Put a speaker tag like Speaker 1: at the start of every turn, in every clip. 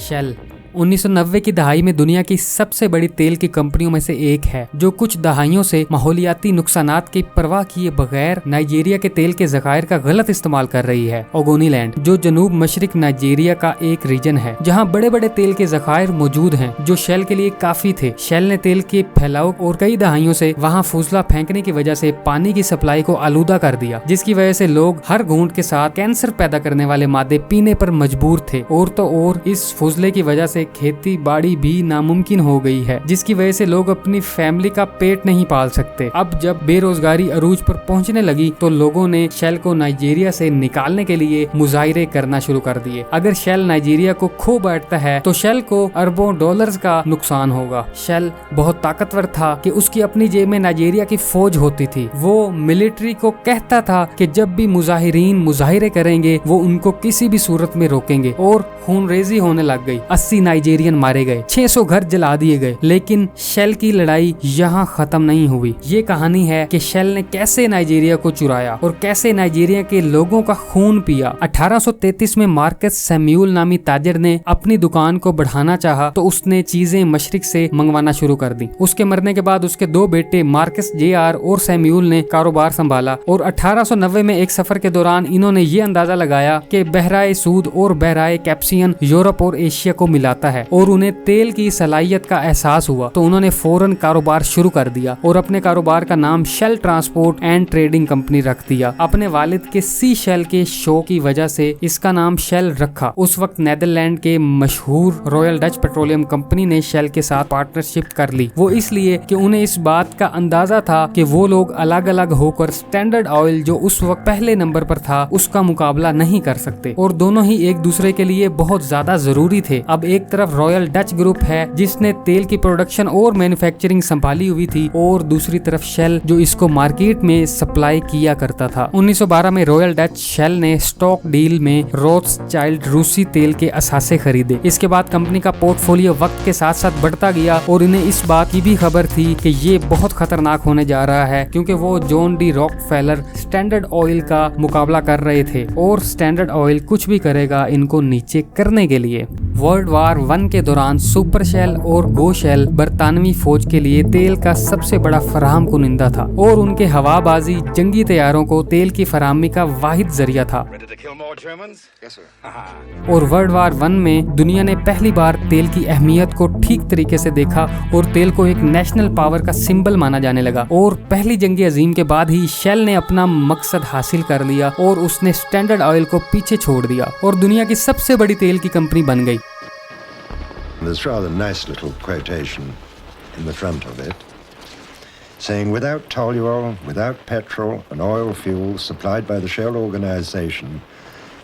Speaker 1: Shell 1990 की दहाई में दुनिया की सबसे बड़ी तेल की कंपनियों में से एक है, जो कुछ दहाइयों से माहौलियाती नुकसानात की परवाह किए बगैर नाइजीरिया के तेल के ज़खायर का गलत इस्तेमाल कर रही है। ओगोनीलैंड, जो जनूब मशरिक नाइजीरिया का एक रीजन है जहां बड़े बड़े तेल के ज़खायर मौजूद हैं, जो शेल के लिए काफी थे। शेल ने तेल के फैलाव और कई दहाइयों से वहां फुजला फेंकने की वजह से पानी की सप्लाई को आलूदा कर दिया, जिसकी वजह से लोग हर घूंट के साथ कैंसर पैदा करने वाले मादे पीने पर मजबूर थे। और तो और इस फुजले की वजह से खेती बाड़ी भी नामुमकिन हो गई है, जिसकी वजह से लोग अपनी फैमिली का पेट नहीं पाल सकते। अब जब बेरोजगारी अरूज पर पहुंचने लगी तो लोगों ने शेल को नाइजीरिया से निकालने के लिए मुजाहिरे करना शुरू कर दिए। अगर शेल नाइजीरिया को खो बैठता है तो शेल को अरबों डॉलर्स का नुकसान होगा। शेल बहुत ताकतवर था कि उसकी अपनी जेब में नाइजीरिया की फौज होती थी। वो मिलिट्री को कहता था कि जब भी मुजाहिरीन मुजाहिरे करेंगे वो उनको किसी भी सूरत में रोकेंगे, और खूनरेजी होने लग गई। 80 नाइजीरियन मारे गए, 600 घर जला दिए गए। लेकिन शेल की लड़ाई यहाँ खत्म नहीं हुई। ये कहानी है कि शेल ने कैसे नाइजीरिया को चुराया और कैसे नाइजीरिया के लोगों का खून पिया। 1833 में मार्कस सैमुअल नामी ताजर ने अपनी दुकान को बढ़ाना चाहा तो उसने चीजें मशरिक से मंगवाना शुरू कर दी। उसके मरने के बाद उसके दो बेटे मार्कस जे.आर. और सैमुअल ने कारोबार संभाला, और 1890 में एक सफर के दौरान इन्होंने ये अंदाजा लगाया कि बहराए सूद और बहराए कैप्सियन यूरोप और एशिया को मिलाता है, और उन्हें तेल की सलाहियत का एहसास हुआ तो उन्होंने फौरन कारोबार शुरू कर दिया और अपने कारोबार का नाम Shell transport and trading company रख दिया। अपने वालिद के सी शेल के शो की वजह से इसका नाम शेल रखा। उस वक्त नेदरलैंड के मशहूर रॉयल डच पेट्रोलियम कंपनी ने शेल के साथ पार्टनरशिप कर ली। वो इसलिए कि उन्हें इस बात का अंदाजा था कि वो लोग अलग अलग होकर स्टैंडर्ड ऑयल, जो उस वक्त पहले नंबर पर था, उसका मुकाबला नहीं कर सकते, और दोनों ही एक दूसरे के लिए बहुत ज्यादा जरूरी थे। अब एक तरफ रॉयल डच ग्रुप है जिसने तेल की प्रोडक्शन और मैन्युफैक्चरिंग संभाली हुई थी, और दूसरी तरफ शेल जो इसको मार्केट में सप्लाई किया करता था। 1912 में रॉयल डच शेल ने स्टॉक डील में रोथस्चाइल्ड रूसी तेल के असासे खरीदे। इसके बाद कंपनी का पोर्टफोलियो वक्त के साथ साथ बढ़ता गया, और इन्हें इस बात की भी खबर थी कि ये बहुत खतरनाक होने जा रहा है, क्योंकि वो John D Rockefeller standard oil का मुकाबला कर रहे थे, और स्टैंडर्ड ऑयल कुछ भी करेगा इनको नीचे करने के लिए। वर्ल्ड वार 1 के दौरान सुपर शेल और गो शेल बरतानवी फौज के लिए तेल का सबसे बड़ा फराहम कुनिंदा था, और उनके हवाबाजी जंगी तैयारों को तेल की फराहमी का वाहिद जरिया था। और वर्ल्ड वार 1 में दुनिया ने पहली बार तेल की अहमियत को ठीक तरीके से देखा, और तेल को एक नेशनल पावर का सिंबल माना जाने लगा। और पहली जंग अजीम के बाद ही शेल ने अपना मकसद हासिल कर लिया, और उसने स्टैंडर्ड ऑयल को पीछे छोड़ दिया और दुनिया की सबसे बड़ी तेल की कंपनी बन गई।
Speaker 2: There's a rather nice little quotation in the front of it, saying, "Without toluol, without petrol and oil fuels supplied by the Shell organization,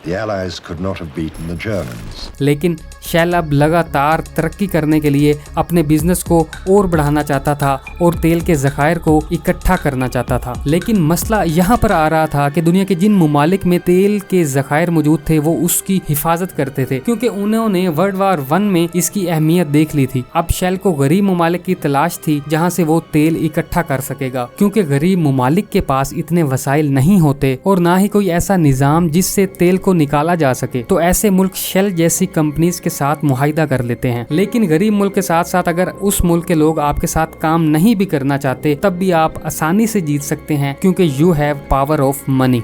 Speaker 2: the Allies could not have beaten the Germans."
Speaker 1: लेकिन shell अब लगातार तरक्की करने के लिए अपने business को और बढ़ाना चाहता था और तेल के ज़खायर को इकट्ठा करना चाहता था। लेकिन मसला यहाँ पर आ रहा था कि दुनिया के जिन मुमालिक में तेल के ज़खायर मौजूद थे वो उसकी हिफाजत करते थे, क्योंकि उन्होंने वर्ल्ड वार 1 में इसकी अहमियत देख ली थी। अब शेल को गरीब मुमालिक की तलाश थी जहाँ से वो तेल इकट्ठा कर सकेगा, क्योंकि गरीब मुमालिक के पास इतने वसाइल नहीं होते और ना ही कोई ऐसा निज़ाम जिससे तेल को निकाला जा सके। तो ऐसे मुल्क शेल जैसी कंपनीज के साथ मुआहिदा कर लेते हैं। लेकिन गरीब मुल्क के साथ साथ अगर उस मुल्क के लोग आपके साथ काम नहीं भी करना चाहते, तब भी आप आसानी से जीत सकते हैं, क्योंकि you have power of money.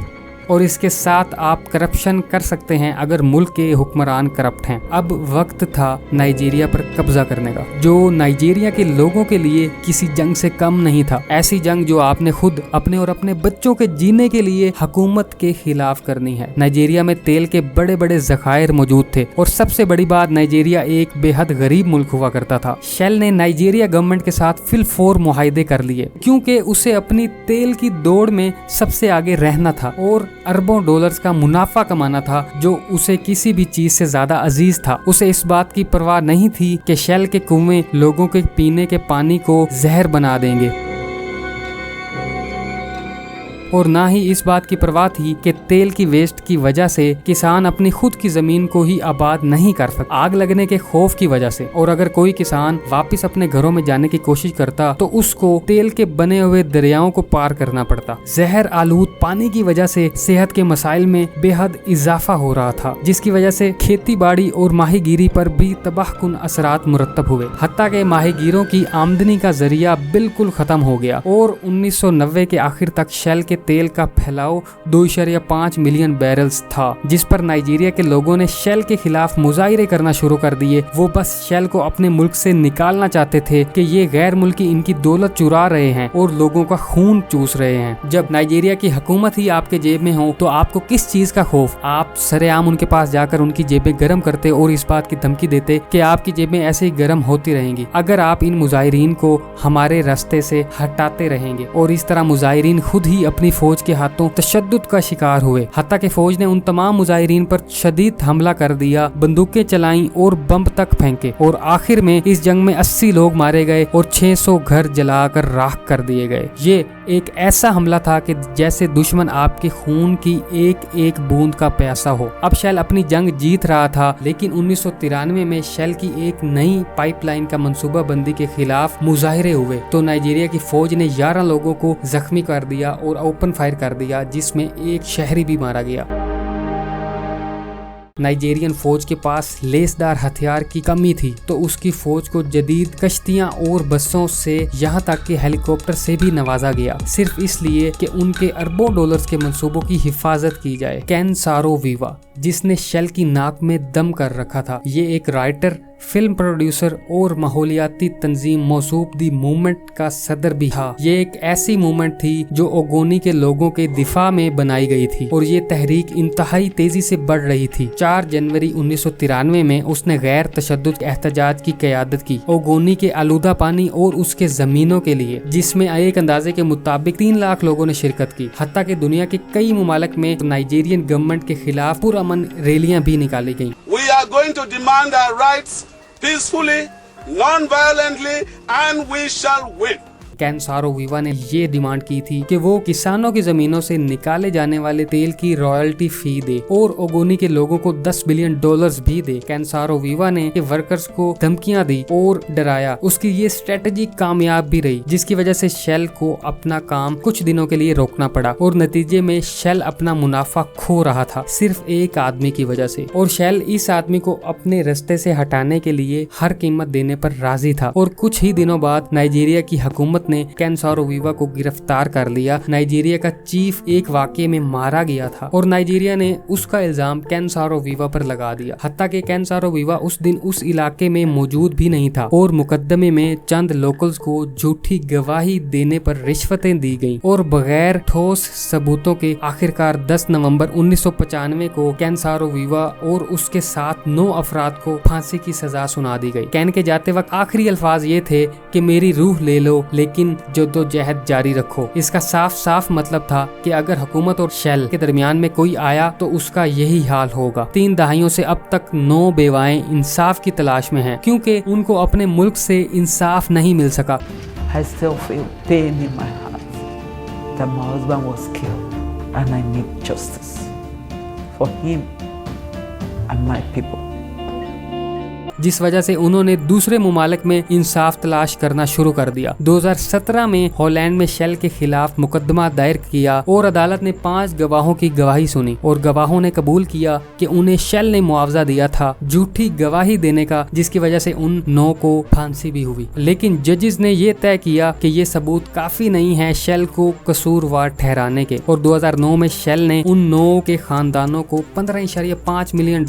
Speaker 1: और इसके साथ आप करप्शन कर सकते हैं अगर मुल्क के हुक्मरान करप्ट हैं। अब वक्त था नाइजीरिया पर कब्जा करने का, जो नाइजीरिया के लोगों के लिए किसी जंग से कम नहीं था। ऐसी जंग जो आपने खुद अपने और अपने बच्चों के जीने के लिए हुकूमत के खिलाफ करनी है। नाइजीरिया में तेल के बड़े बड़े ज़खायर मौजूद थे, और सबसे बड़ी बात, नाइजीरिया एक बेहद गरीब मुल्क हुआ करता था। शेल ने नाइजीरिया गवर्नमेंट के साथ फिलफोर मुआहिदे कर लिए, क्योंकि उसे अपनी तेल की दौड़ में सबसे आगे रहना था और अरबों डॉलर्स का मुनाफा कमाना था, जो उसे किसी भी चीज से ज्यादा अजीज था। उसे इस बात की परवाह नहीं थी कि शेल के कुएं लोगों के पीने के पानी को जहर बना देंगे। اور نہ ہی اس بات کی پرواہ تھی کہ تیل کی ویسٹ کی وجہ سے کسان اپنی خود کی زمین کو ہی آباد نہیں کر سکتے آگ لگنے کے خوف کی وجہ سے، اور اگر کوئی کسان واپس اپنے گھروں میں جانے کی کوشش کرتا تو اس کو تیل کے بنے ہوئے دریاؤں کو پار کرنا پڑتا۔ زہر آلود پانی کی وجہ سے صحت کے مسائل میں بے حد اضافہ ہو رہا تھا، جس کی وجہ سے کھیتی باڑی اور ماہی گیری پر بھی تباہ کن اثرات مرتب ہوئے، حتیٰ کہ ماہی گیروں کی آمدنی کا ذریعہ بالکل ختم ہو گیا، اور 1990 کے آخر تک شیل کے تیل کا پھیلاؤ 2.5 ملین بیرلز تھا، جس پر نائجیریا کے لوگوں نے شیل کے خلاف مظاہرے کرنا شروع کر دیے۔ وہ بس شیل کو اپنے ملک سے نکالنا چاہتے تھے کہ یہ غیر ملکی ان کی دولت چرا رہے ہیں اور لوگوں کا خون چوس رہے ہیں۔ جب نائجیریا کی حکومت ہی آپ کے جیب میں ہو تو آپ کو کس چیز کا خوف؟ آپ سرے عام ان کے پاس جا کر ان کی جیبیں گرم کرتے اور اس بات کی دھمکی دیتے کہ آپ کی جیبیں ایسے ہی گرم ہوتی رہیں گی اگر آپ ان مظاہرین کو ہمارے راستے سے ہٹاتے رہیں گے، اور اس طرح مظاہرین خود ہی اپنی فوج کے ہاتھوں تشدد کا شکار ہوئے، حتیٰ کہ فوج نے ان تمام مظاہرین پر شدید حملہ کر دیا، بندوقیں چلائیں اور بم تک پھینکے، اور آخر میں اس جنگ میں 80 لوگ مارے گئے اور 600 گھر جلا کر راکھ کر دیے گئے۔ یہ ایک ایسا حملہ تھا کہ جیسے دشمن آپ کے خون کی ایک ایک بوند کا پیاسا ہو۔ اب شیل اپنی جنگ جیت رہا تھا، لیکن 1993 میں شیل کی ایک نئی پائپ لائن کا منصوبہ بندی کے خلاف مظاہرے ہوئے تو نائجیریا کی فوج نے 11 لوگوں کو زخمی کر دیا اور اوپن فائر کر دیا، جس میں ایک شہری بھی مارا گیا۔ نائجیرین فوج کے پاس لیسدار ہتھیار کی کمی تھی تو اس کی فوج کو جدید کشتیاں اور بسوں سے یہاں تک کہ ہیلی کاپٹر سے بھی نوازا گیا، صرف اس لیے کہ ان کے اربوں ڈالرز کے منصوبوں کی حفاظت کی جائے۔ کین سارو ویوا، جس نے شیل کی ناک میں دم کر رکھا تھا، یہ ایک رائٹر، فلم پروڈیوسر اور ماحولیاتی تنظیم موصوف دی موومنٹ کا صدر بھی تھا۔ یہ ایک ایسی موومنٹ تھی جو اوگونی کے لوگوں کے دفاع میں بنائی گئی تھی، اور یہ تحریک انتہائی تیزی سے بڑھ رہی تھی۔ 4 جنوری 1993 میں اس نے غیر تشدد احتجاج کی قیادت کی اوگونی کے آلودہ پانی اور اس کے زمینوں کے لیے، جس میں ایک اندازے کے مطابق 3 لاکھ لوگوں نے شرکت کی، حتیٰ کہ دنیا کے کئی ممالک میں نائجیرین گورنمنٹ کے خلاف پرامن ریلیاں بھی نکالی گئیں۔
Speaker 3: We are going to demand our rights peacefully, non-violently, and we shall win.
Speaker 1: Can سارو ویوا نے یہ ڈیمانڈ کی تھی کہ وہ کسانوں کی زمینوں سے نکالے جانے والے تیل کی رائلٹی فی دے اور اوگونی کے لوگوں کو $10 بلین بھی دے۔ کین سارو ویوا نے ورکرز کو دھمکیاں دی اور ڈرایا۔ اس کی یہ اسٹریٹجی کامیاب بھی رہی، جس کی وجہ سے شیل کو اپنا کام کچھ دنوں کے لیے روکنا پڑا، اور نتیجے میں شیل اپنا منافع کھو رہا تھا صرف ایک آدمی کی وجہ سے، اور شیل اس آدمی کو اپنے رستے سے ہٹانے کے لیے ہر قیمت دینے پر راضی تھا۔ اور کچھ ہی دنوں بعد نائجیریا کی حکومت نے کین سارو ویوا کو گرفتار کر لیا۔ نائجیریا کا چیف ایک واقعے میں مارا گیا تھا اور نائجیریا نے اس کا الزام کین سارو ویوا پر لگا دیا، حتیٰ کہ کین سارو ویوا اس دن اس علاقے میں موجود بھی نہیں تھا، اور مقدمے میں چند لوکلز کو جھوٹی گواہی دینے پر رشوتیں دی گئیں، اور بغیر ٹھوس ثبوتوں کے آخرکار 10 نومبر 1995 کو کین سارو ویوا اور اس کے ساتھ 9 افراد کو پھانسی کی سزا سنا دی گئی۔ کین کے جاتے وقت آخری الفاظ یہ تھے کہ میری روح لے لو لیکن جدوجہد جاری رکھو۔ اس کا صاف مطلب تھا کہ اگر حکومت اور شیل کے درمیان میں کوئی آیا تو اس کا یہی حال ہوگا۔ 3 دہائیوں سے اب تک 9 بیوائیں انصاف کی تلاش میں ہیں کیونکہ ان کو اپنے ملک سے انصاف نہیں مل سکا۔
Speaker 4: I still feel pain in my heart that my husband was killed and I need justice for him and my people.
Speaker 1: جس وجہ سے انہوں نے دوسرے ممالک میں انصاف تلاش کرنا شروع کر دیا۔ 2017 میں ہالینڈ میں شیل کے خلاف مقدمہ دائر کیا اور عدالت نے 5 گواہوں کی گواہی سنی، اور گواہوں نے قبول کیا کہ انہیں شیل نے معاوضہ دیا تھا جھوٹی گواہی دینے کا، جس کی وجہ سے ان 9 کو پھانسی بھی ہوئی۔ لیکن ججز نے یہ طے کیا کہ یہ ثبوت کافی نہیں ہے شیل کو قصوروار ٹھہرانے کے، اور 2009 میں شیل نے ان 9 کے خاندانوں کو $15.5 ملین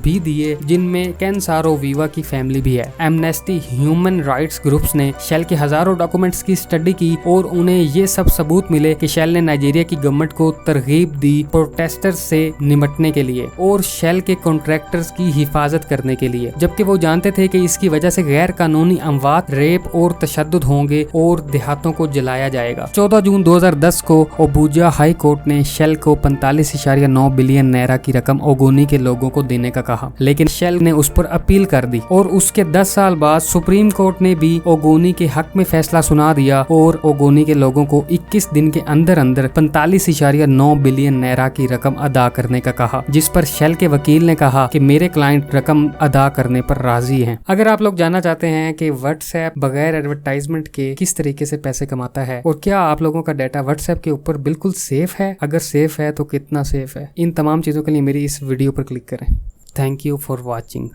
Speaker 1: بھی دیے، جن میں کین سارو ویوا کی فیملی بھی ہے۔ ایمنیسٹی ہیومن رائٹس گروپس نے شیل کے ہزاروں ڈاکومنٹس کی اسٹڈی کی اور انہیں یہ سب ثبوت ملے کہ شیل نے نائجیریا کی گورنمنٹ کو ترغیب دی پروٹیسٹرز سے نمٹنے کے لیے اور شیل کے کنٹریکٹرز کی حفاظت کرنے کے لیے، جبکہ وہ جانتے تھے کہ اس کی وجہ سے غیر قانونی اموات، ریپ اور تشدد ہوں گے اور دیہاتوں کو جلایا جائے گا۔ 14 جون 2010 کو اوبوجا ہائی کورٹ نے شیل کو $45.9 بلین کی رقم اوگونی کے لوگوں کو دینے کا کہا، لیکن شیل نے اس پر اپیل کر दी और उसके 10 साल बाद सुप्रीम कोर्ट ने भी ओगोनी के हक में फैसला सुना दिया और ओगोनी के लोगों को 21 दिन के अंदर अंदर 45.9 बिलियन नायरा की रकम अदा करने का कहा, जिस पर शेल के वकील ने कहा कि मेरे क्लाइंट रकम अदा करने पर राजी हैं। अगर आप लोग जानना चाहते हैं कि व्हाट्सएप बगैर एडवर्टाइजमेंट के किस तरीके से पैसे कमाता है और क्या आप लोगों का डाटा व्हाट्सएप के ऊपर बिल्कुल सेफ है, अगर सेफ है तो कितना सेफ है, इन तमाम चीजों के लिए मेरी इस वीडियो पर क्लिक करें। Thank you for watching.